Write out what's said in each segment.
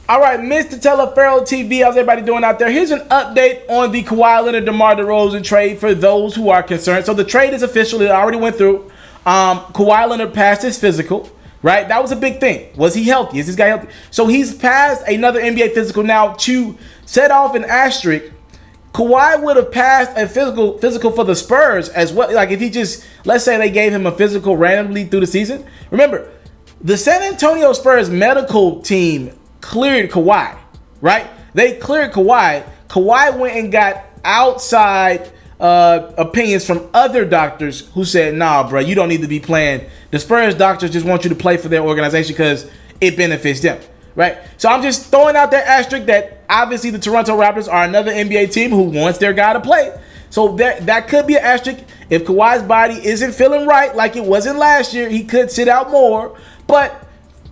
All right, Mr. TALIAFERRO TV, how's everybody doing out there? Here's an update on the Kawhi Leonard, DeMar DeRozan trade for those who are concerned. So the trade is official. It already went through. Kawhi Leonard passed his physical, right? That was a big thing. Was he healthy? Is this guy healthy? So he's passed another NBA physical. Now, to set off an asterisk, Kawhi would have passed a physical for the Spurs as well. Like if he just, let's say they gave him a physical randomly through the season. Remember, the San Antonio Spurs medical team cleared Kawhi, right? They cleared Kawhi. Kawhi went and got outside opinions from other doctors who said, nah, bro, you don't need to be playing. The Spurs doctors just want you to play for their organization because it benefits them, right? So I'm just throwing out that asterisk that obviously the Toronto Raptors are another NBA team who wants their guy to play. So that could be an asterisk. If Kawhi's body isn't feeling right like it wasn't last year, he could sit out more. But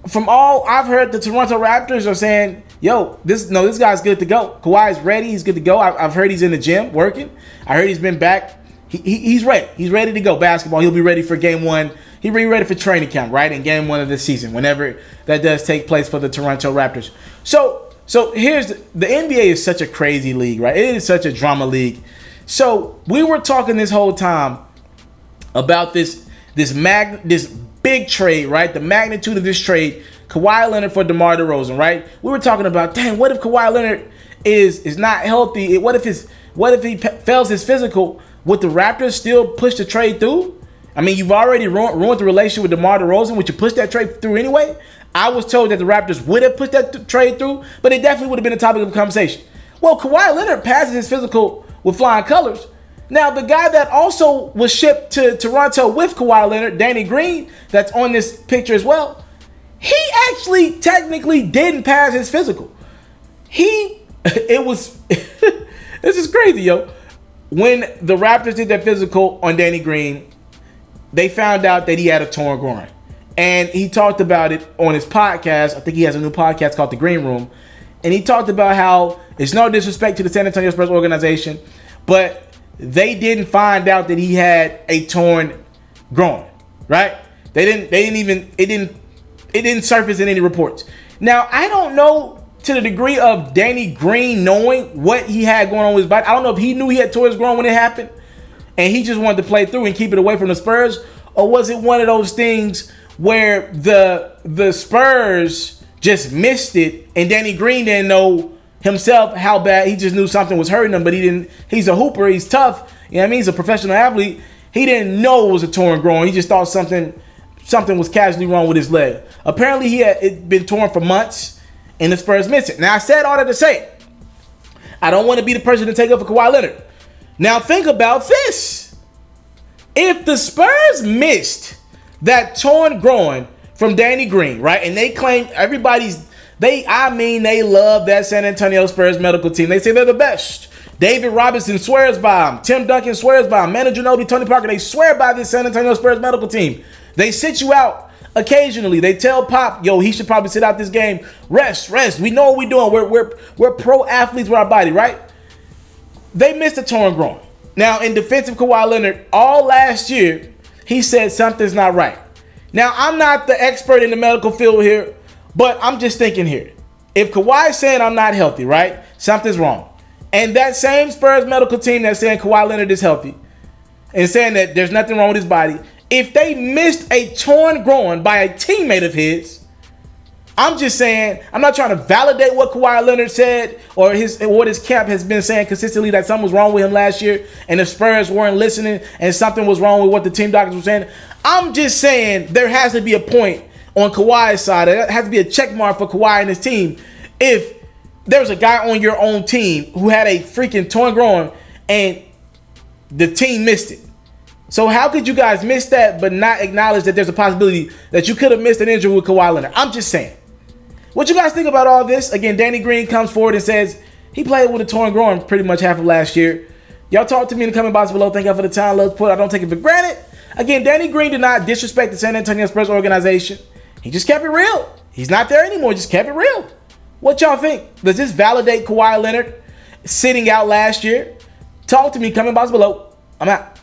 from all I've heard, the Toronto Raptors are saying, yo, this guy's good to go. Kawhi's ready. He's good to go. I've heard he's in the gym working. I heard he's been back. He's ready. He's ready to go basketball. He'll be ready for game one. He'll be ready for training camp, right? In game one of this season, whenever that does take place for the Toronto Raptors. So here's the NBA is such a crazy league, right? It is such a drama league. So we were talking this whole time about this big trade, right? The magnitude of this trade, Kawhi Leonard for DeMar DeRozan, right? We were talking about, dang, what if Kawhi Leonard is not healthy? What if he fails his physical? Would the Raptors still push the trade through? I mean, you've already ruined the relationship with DeMar DeRozan. Would you push that trade through anyway? I was told that the Raptors would have pushed that trade through, but it definitely would have been a topic of conversation. Well, Kawhi Leonard passes his physical with flying colors. Now, the guy that also was shipped to Toronto with Kawhi Leonard, Danny Green, that's on this picture as well, he actually technically didn't pass his physical. This is crazy, yo. When the Raptors did their physical on Danny Green, they found out that he had a torn groin. And he talked about it on his podcast. I think he has a new podcast called The Green Room. And he talked about how it's no disrespect to the San Antonio Spurs organization, but they didn't find out that he had a torn groin, right? It didn't surface in any reports. Now, I don't know to the degree of Danny Green knowing what he had going on with his body. I don't know if he knew he had torn his groin when it happened and he just wanted to play through and keep it away from the Spurs, or was it one of those things where the Spurs just missed it and Danny Green didn't know himself how bad? He just knew something was hurting him, but he's a hooper, he's tough, you know what I mean? He's a professional athlete. He didn't know it was a torn groin. He just thought something was casually wrong with his leg. Apparently he had it been torn for months and the Spurs missed it. Now, I said all that to say, I don't want to be the person to take up for Kawhi Leonard. Now think about this. If the Spurs missed that torn groin from Danny Green, right? And they claim they love that San Antonio Spurs medical team. They say they're the best. David Robinson swears by them. Tim Duncan swears by them. Manu Ginobili, Tony Parker, they swear by this San Antonio Spurs medical team. They sit you out occasionally. They tell Pop, yo, he should probably sit out this game. Rest. We know what we're doing. We're pro athletes with our body, right? They missed a torn groin. Now, in defense of Kawhi Leonard, all last year, he said something's not right. Now, I'm not the expert in the medical field here, but I'm just thinking here. If Kawhi's saying I'm not healthy, right? Something's wrong. And that same Spurs medical team that's saying Kawhi Leonard is healthy and saying that there's nothing wrong with his body, if they missed a torn groin by a teammate of his, I'm just saying, I'm not trying to validate what Kawhi Leonard said or what his camp has been saying consistently, that something was wrong with him last year and the Spurs weren't listening and something was wrong with what the team doctors were saying. I'm just saying there has to be a point on Kawhi's side. There has to be a check mark for Kawhi and his team. If there's a guy on your own team who had a freaking torn groin and the team missed it. So how could you guys miss that but not acknowledge that there's a possibility that you could have missed an injury with Kawhi Leonard? I'm just saying. What you guys think about all this? Again, Danny Green comes forward and says he played with a torn groin pretty much half of last year. Y'all talk to me in the comment box below. Thank y'all for the time. Let's put. I don't take it for granted. Again, Danny Green did not disrespect the San Antonio Spurs organization. He just kept it real. He's not there anymore. Just kept it real. What y'all think? Does this validate Kawhi Leonard sitting out last year? Talk to me. Comment box below. I'm out.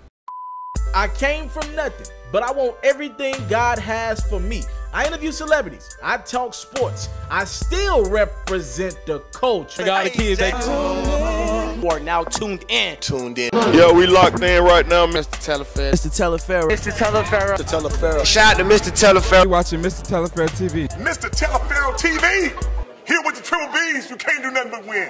I came from nothing, but I want everything God has for me. I interview celebrities. I talk sports. I still represent the culture. I got the kids. They are now tuned in. Yo, we locked in right now, Mr. TALIAFERRO'S. Mr. TALIAFERRO. Mr. TALIAFERRO. Mr. TALIAFERRO. Shout out to Mr. TALIAFERRO. You're watching Mr. TALIAFERRO TV. Mr. TALIAFERRO TV. Here with the triple B's, you can't do nothing but win.